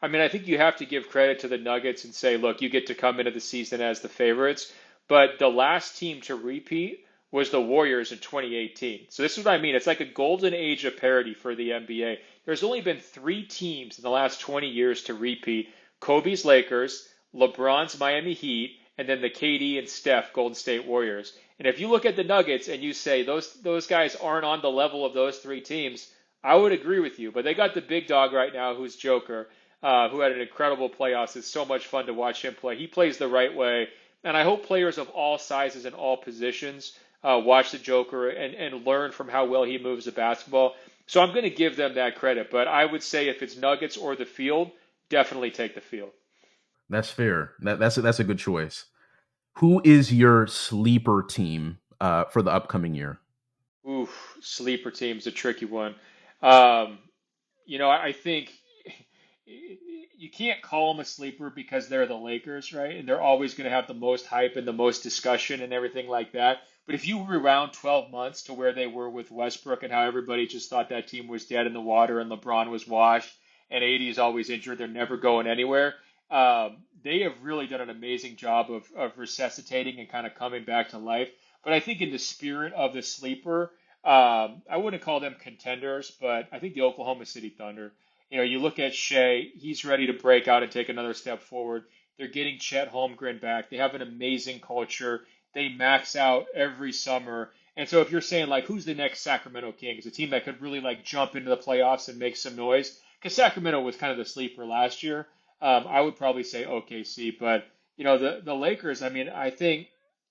I mean, I think you have to give credit to the Nuggets and say, look, you get to come into the season as the favorites. But the last team to repeat was the Warriors in 2018. So this is what I mean. It's like a golden age of parity for the NBA. There's only been three teams in the last 20 years to repeat: Kobe's Lakers, LeBron's Miami Heat, and then the KD and Steph Golden State Warriors. And if you look at the Nuggets and you say those guys aren't on the level of those three teams, I would agree with you. But they got the big dog right now, who's Joker, who had an incredible playoffs. It's so much fun to watch him play. He plays the right way, and I hope players of all sizes and all positions watch the Joker and learn from how well he moves the basketball. So I'm going to give them that credit, but I would say if it's Nuggets or the field, definitely take the field. That's fair. That's a good choice. Who is your sleeper team for the upcoming year? Oof, sleeper team's a tricky one. Um, I think you can't call them a sleeper because they're the Lakers, right? And they're always going to have the most hype and the most discussion and everything like that. But if you rewound 12 months to where they were with Westbrook and how everybody just thought that team was dead in the water and LeBron was washed and AD is always injured, they're never going anywhere. They have really done an amazing job of resuscitating and kind of coming back to life. But I think in the spirit of the sleeper, I wouldn't call them contenders, but I think the Oklahoma City Thunder. You look at Shea, he's ready to break out and take another step forward. They're getting Chet Holmgren back. They have an amazing culture. They max out every summer. And so if you're saying like who's the next Sacramento Kings, a team that could really like jump into the playoffs and make some noise, because Sacramento was kind of the sleeper last year, I would probably say OKC. But the Lakers, I mean, I think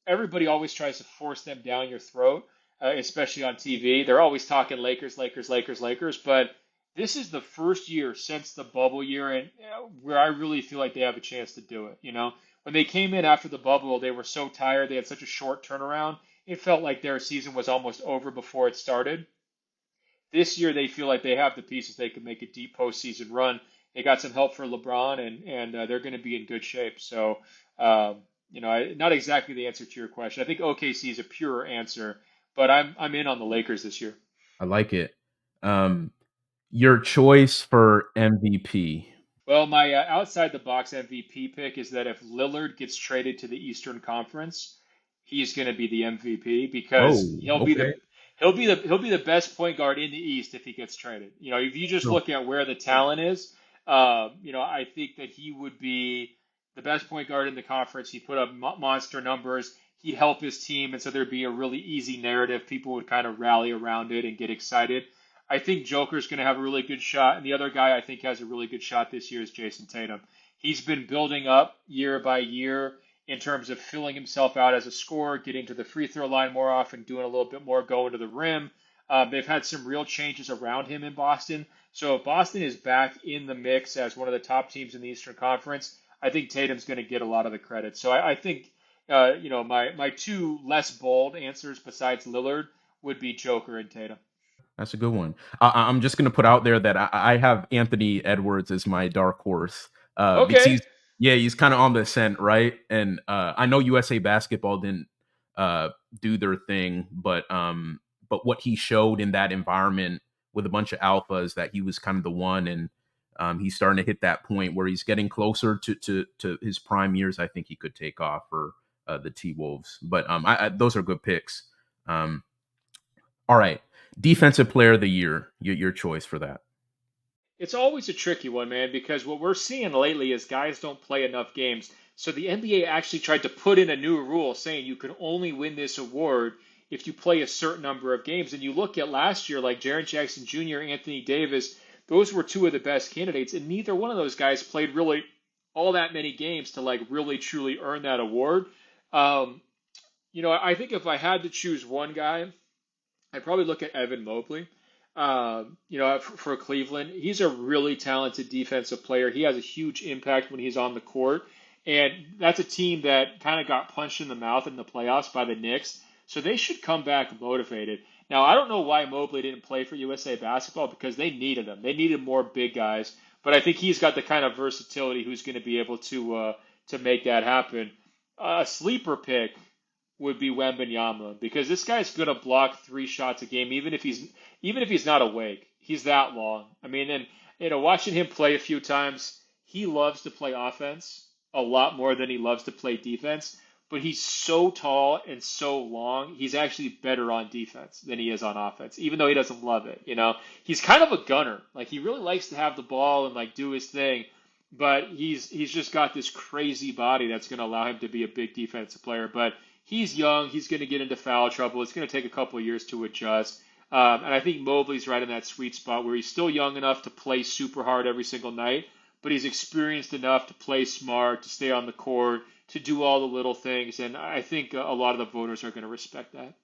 everybody always tries to force them down your throat, especially on TV. They're always talking Lakers, Lakers, Lakers, Lakers, but this is the first year since the bubble year and where I really feel like they have a chance to do it. When they came in after the bubble, they were so tired. They had such a short turnaround. It felt like their season was almost over before it started. This year, they feel like they have the pieces. They can make a deep postseason run. They got some help for LeBron, and they're going to be in good shape. So, not exactly the answer to your question. I think OKC is a pure answer, but I'm in on the Lakers this year. I like it. Um, your choice for MVP. Well, my outside the box MVP pick is that if Lillard gets traded to the Eastern Conference, he's going to be the MVP because Oh, he'll be okay. the best point guard in the East if he gets traded. If you just So look at where the talent is, I think that he would be the best point guard in the conference. He put up monster numbers. He'd help his team, and so there'd be a really easy narrative. People would kind of rally around it and get excited. I think Joker's going to have a really good shot, and the other guy I think has a really good shot this year is Jason Tatum. He's been building up year by year in terms of filling himself out as a scorer, getting to the free throw line more often, doing a little bit more going to the rim. They've had some real changes around him in Boston. So if Boston is back in the mix as one of the top teams in the Eastern Conference, I think Tatum's going to get a lot of the credit. So I think, my two less bold answers besides Lillard would be Joker and Tatum. that's a good one. I'm just going to put out there that I have Anthony Edwards as my dark horse because Okay. he's kind of on the ascent, right? And I know USA Basketball didn't do their thing, but what he showed in that environment with a bunch of alphas, that he was kind of the one, and he's starting to hit that point where he's getting closer to his prime years. I think he could take off for the T Wolves, but those are good picks. Um, all right. Defensive player of the year, your choice for that. It's always a tricky one, man, because what we're seeing lately is guys don't play enough games. So the NBA actually tried to put in a new rule saying you can only win this award if you play a certain number of games. And you look at last year, like Jaren Jackson Jr., Anthony Davis, those were two of the best candidates, and neither one of those guys played really all that many games to like really truly earn that award. Um, I think if I had to choose one guy, I'd probably look at Evan Mobley. For Cleveland, he's a really talented defensive player. He has a huge impact when he's on the court, and that's a team that kind of got punched in the mouth in the playoffs by the Knicks. So they should come back motivated. Now, I don't know why Mobley didn't play for USA Basketball because they needed him. They needed more big guys, but I think he's got the kind of versatility who's going to be able to make that happen. A sleeper pick would be Wembanyama because this guy's gonna block 3 shots a game, even if he's not awake. He's that long. I mean, and watching him play a few times, he loves to play offense a lot more than he loves to play defense. But he's so tall and so long, he's actually better on defense than he is on offense, even though he doesn't love it. He's kind of a gunner. Like he really likes to have the ball and like do his thing, but he's just got this crazy body that's going to allow him to be a big defensive player. But he's young. He's going to get into foul trouble. It's going to take a couple of years to adjust. And I think Mobley's right in that sweet spot where he's still young enough to play super hard every single night, but he's experienced enough to play smart, to stay on the court, to do all the little things. And I think a lot of the voters are going to respect that.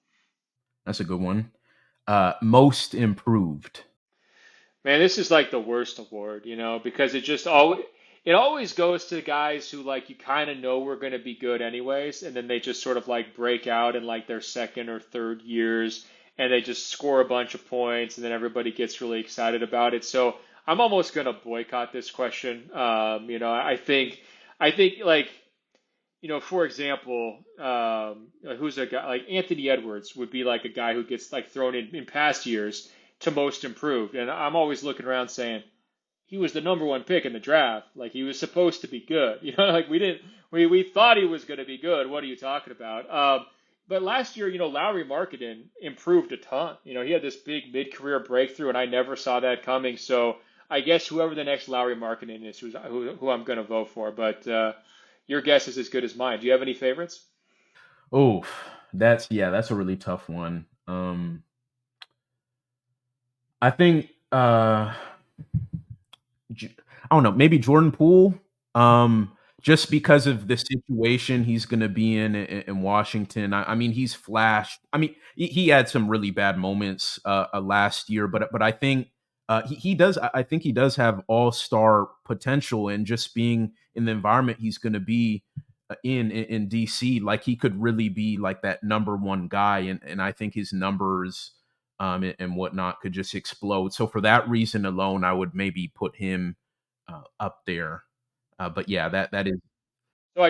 That's a good one. Most improved. Man, this is like the worst award, because it always goes to guys who like you kind of know we're going to be good anyways, and then they just sort of like break out in like their second or third years, and they just score a bunch of points, and then everybody gets really excited about it. So I'm almost going to boycott this question. I think like for example, who's a guy like Anthony Edwards would be like a guy who gets like thrown in past years to most improved. And I'm always looking around saying he was the number one pick in the draft. Like he was supposed to be good. Like we thought he was going to be good. What are you talking about? But last year, Lowry Markkanen improved a ton. He had this big mid-career breakthrough, and I never saw that coming. So I guess whoever the next Lowry Markkanen is, who I'm going to vote for. But your guess is as good as mine. Do you have any favorites? Oh, that's a really tough one. I think I don't know, maybe Jordan Poole. Just because of the situation he's going to be in Washington. I mean, he's flashed. I mean, he had some really bad moments last year, but I think he does. I think he does have all-star potential, and just being in the environment he's going to be in DC, like he could really be like that number one guy, and I think his numbers and whatnot could just explode. So for that reason alone, I would maybe put him up there. But yeah, that is So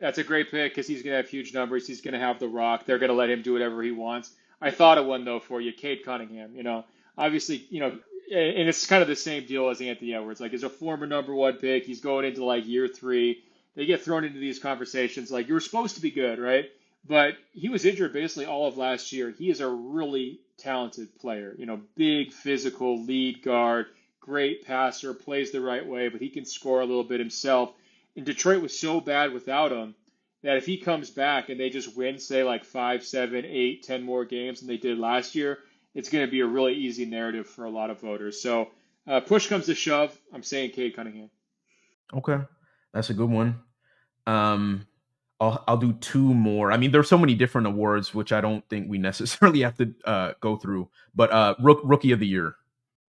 that's a great pick because he's going to have huge numbers. He's going to have the rock. They're going to let him do whatever he wants. I thought of one though for you, Cade Cunningham. Obviously, and it's kind of the same deal as Anthony Edwards. Like, as a former number one pick, he's going into like year three. They get thrown into these conversations like you were supposed to be good, right? But he was injured basically all of last year. He is a really talented player. Big physical lead guard, great passer, plays the right way, but he can score a little bit himself. And Detroit was so bad without him that if he comes back and they just win, say like 5, 7, 8, 10 more games than they did last year, it's going to be a really easy narrative for a lot of voters. So push comes to shove, I'm saying Cade Cunningham. okay. That's a good one. Um, I'll do two more. I mean, there's so many different awards, which I don't think we necessarily have to go through. But rookie of the year.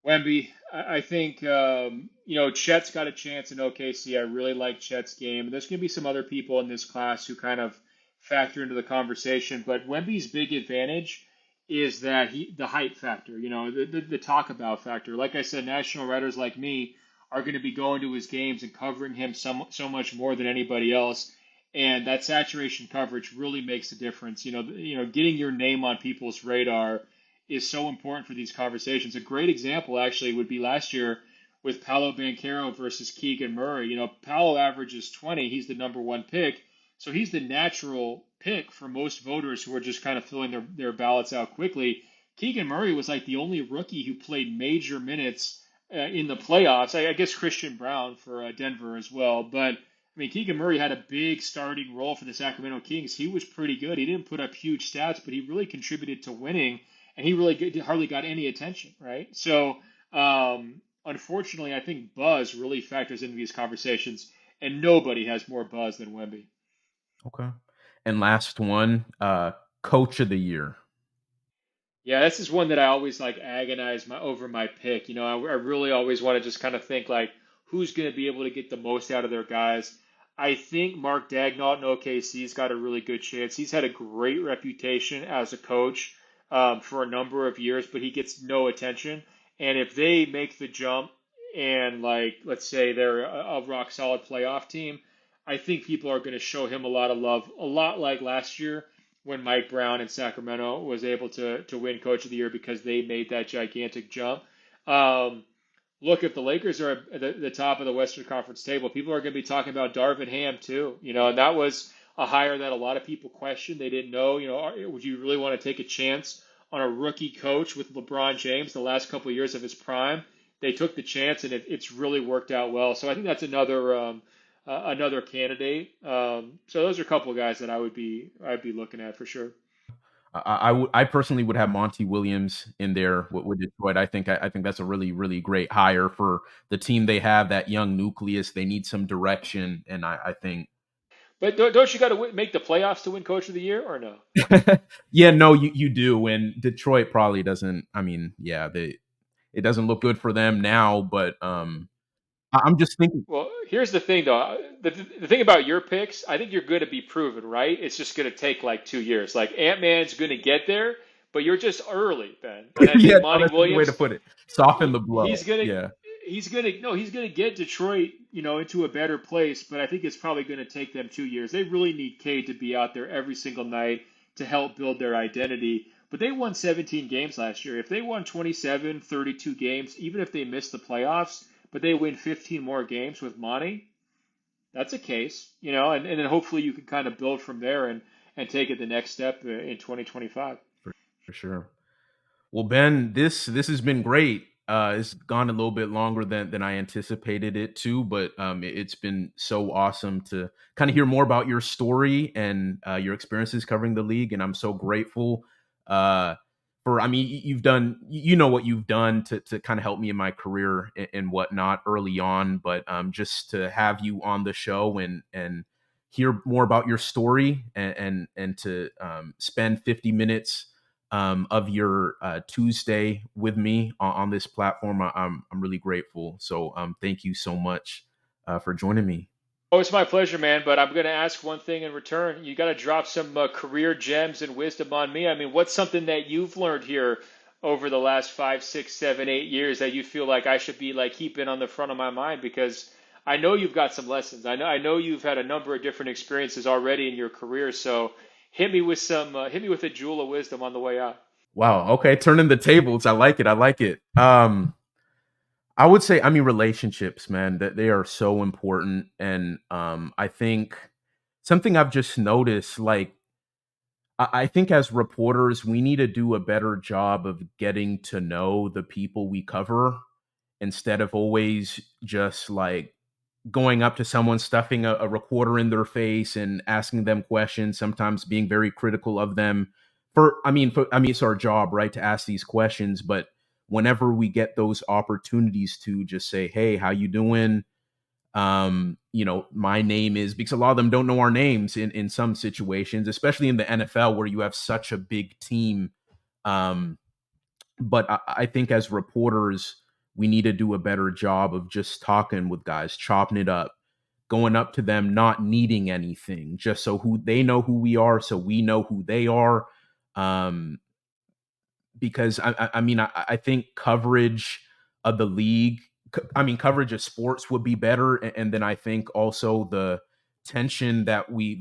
Wemby, I think Chet's got a chance in OKC. I really like Chet's game. There's going to be some other people in this class who kind of factor into the conversation, but Wemby's big advantage is that the hype factor, the talk about factor. Like I said, national writers like me are going to be going to his games and covering him so much more than anybody else. And that saturation coverage really makes a difference. Getting your name on people's radar is so important for these conversations. A great example actually would be last year with Paolo Banchero versus Keegan Murray. Paolo averages 20. He's the number one pick. So he's the natural pick for most voters who are just kind of filling their ballots out quickly. Keegan Murray was like the only rookie who played major minutes in the playoffs. I guess Christian Brown for Denver as well. But I mean, Keegan Murray had a big starting role for the Sacramento Kings. He was pretty good. He didn't put up huge stats, but he really contributed to winning, and he really hardly got any attention, right? So, unfortunately, I think buzz really factors into these conversations, and nobody has more buzz than Wemby. Okay. And last one, coach of the year. Yeah, this is one that I always like agonize over my pick. I really always want to just kind of think like who's going to be able to get the most out of their guys. I think Mark Daignault in OKC's got a really good chance. He's had a great reputation as a coach for a number of years, but he gets no attention. And if they make the jump and like let's say they're a rock solid playoff team, I think people are going to show him a lot of love, a lot like last year when Mike Brown in Sacramento was able to win Coach of the Year because they made that gigantic jump. Um, Look, if the Lakers are at the top of the Western Conference table, people are going to be talking about Darvin Ham too. And that was a hire that a lot of people questioned. They didn't know. Would you really want to take a chance on a rookie coach with LeBron James the last couple of years of his prime? They took the chance, and it's really worked out well. So I think that's another candidate. So those are a couple of guys that I'd be looking at for sure. I personally would have Monty Williams in there with Detroit. I think that's a really really great hire for the team they have. That young nucleus, they need some direction, and I think But don't you got to make the playoffs to win Coach of the Year or no? yeah, no, you do, and Detroit probably doesn't. I mean, yeah, it doesn't look good for them now, but I'm just thinking. Well, here's the thing, though. The thing about your picks, I think you're going to be proven, right? It's just going to take like 2 years. Like Ant-Man's going to get there, but you're just early, Ben. And I Yeah, think no, Monty that's a good way to Williams, put it. Soften he, the blow. he's gonna Yeah, he's gonna no, he's gonna get Detroit, into a better place. But I think it's probably going to take them 2 years. They really need Cade to be out there every single night to help build their identity. But they won 17 games last year. If they won 27, 32 games, even if they missed the playoffs, but they win 15 more games with Monty, that's a case, and then hopefully you can kind of build from there and take it the next step in 2025. for sure. Well, Ben, this has been great. It's gone a little bit longer than I anticipated it to, but it's been so awesome to kind of hear more about your story and your experiences covering the league. And I'm so grateful uh, for. I mean, you've done, you know what you've done to kind of help me in my career and whatnot early on, but just to have you on the show and hear more about your story and to spend 50 minutes of your Tuesday with me on this platform. I'm really grateful. So thank you so much for joining me. Oh, it's my pleasure, man. But I'm going to ask one thing in return. You got to drop some career gems and wisdom on me. I mean, what's something that you've learned here over the last 5, 6, 7, 8 years that you feel like I should be like keeping on the front of my mind? Because I know you've got some lessons. I know you've had a number of different experiences already in your career. So hit me with a jewel of wisdom on the way out. Wow. Okay, turning the tables. I like it. I like it. I would say, I mean, relationships, man, that they are so important, and I think something I've just noticed, like I think as reporters, we need to do a better job of getting to know the people we cover instead of always just like going up to someone, stuffing a recorder in their face and asking them questions, sometimes being very critical of them. It's our job, right, to ask these questions. But whenever we get those opportunities to just say, "Hey, how you doing?" My name is, because a lot of them don't know our names in some situations, especially in the NFL where you have such a big team. Um, but I think as reporters, we need to do a better job of just talking with guys, chopping it up, going up to them, not needing anything, just so who they know who we are, so we know who they are. Um, because I think coverage of the league, coverage of sports would be better, and then I think also the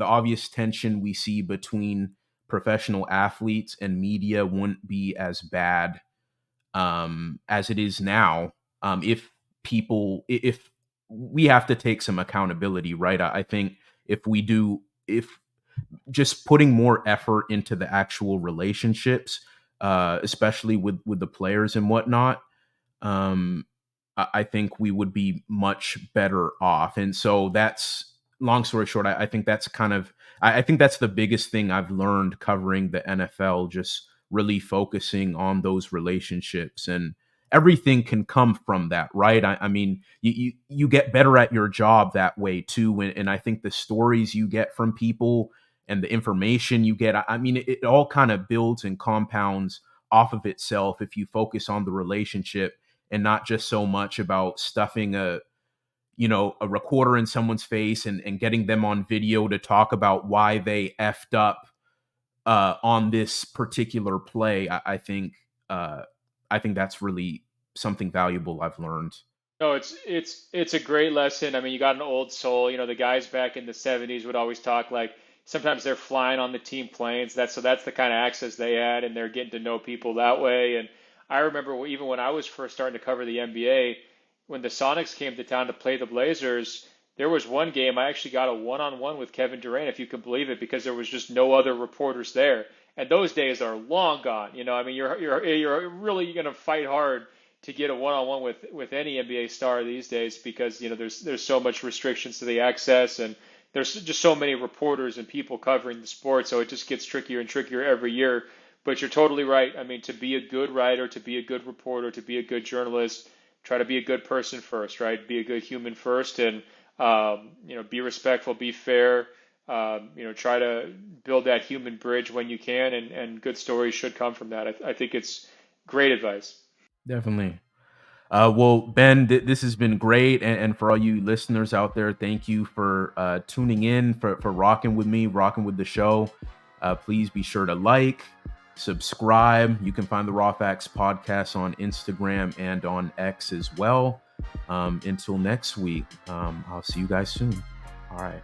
obvious tension we see between professional athletes and media wouldn't be as bad as it is now. If if we have to take some accountability, right? I think if just putting more effort into the actual relationships, especially with the players and whatnot. Um, I think we would be much better off. And so that's long story short. I think that's kind of I think that's the biggest thing I've learned covering the NFL. Just really focusing on those relationships, and everything can come from that, right? I mean, you get better at your job that way too, and I think the stories you get from people and the information you get, I mean, it all kind of builds and compounds off of itself if you focus on the relationship and not just so much about stuffing a recorder in someone's face and getting them on video to talk about why they effed up on this particular play. Uh, I think that's really something valuable I've learned. No, it's a great lesson. I mean, you got an old soul. You know, the guys back in the 70s would always talk like sometimes they're flying on the team planes. That's the kind of access they had, and they're getting to know people that way. And I remember even when I was first starting to cover the NBA, when the Sonics came to town to play the Blazers, there was one game I actually got a one-on-one with Kevin Durant, if you can believe it, because there was just no other reporters there. And those days are long gone. You know, I mean, you're really going to fight hard to get a one-on-one with any NBA star these days because there's so much restrictions to the access and there's just so many reporters and people covering the sport, so it just gets trickier and trickier every year. But you're totally right. I mean, to be a good writer, to be a good reporter, to be a good journalist, try to be a good person first, right? Be a good human first, and be respectful, be fair. Try to build that human bridge when you can, and good stories should come from that. I think it's great advice. Definitely. Well, Ben, this has been great, and for all you listeners out there, thank you for tuning in, for rocking with me, rocking with the show. Please be sure to like, subscribe. You can find the Raw Facts podcast on Instagram and on X as well. Until next week, I'll see you guys soon. All right.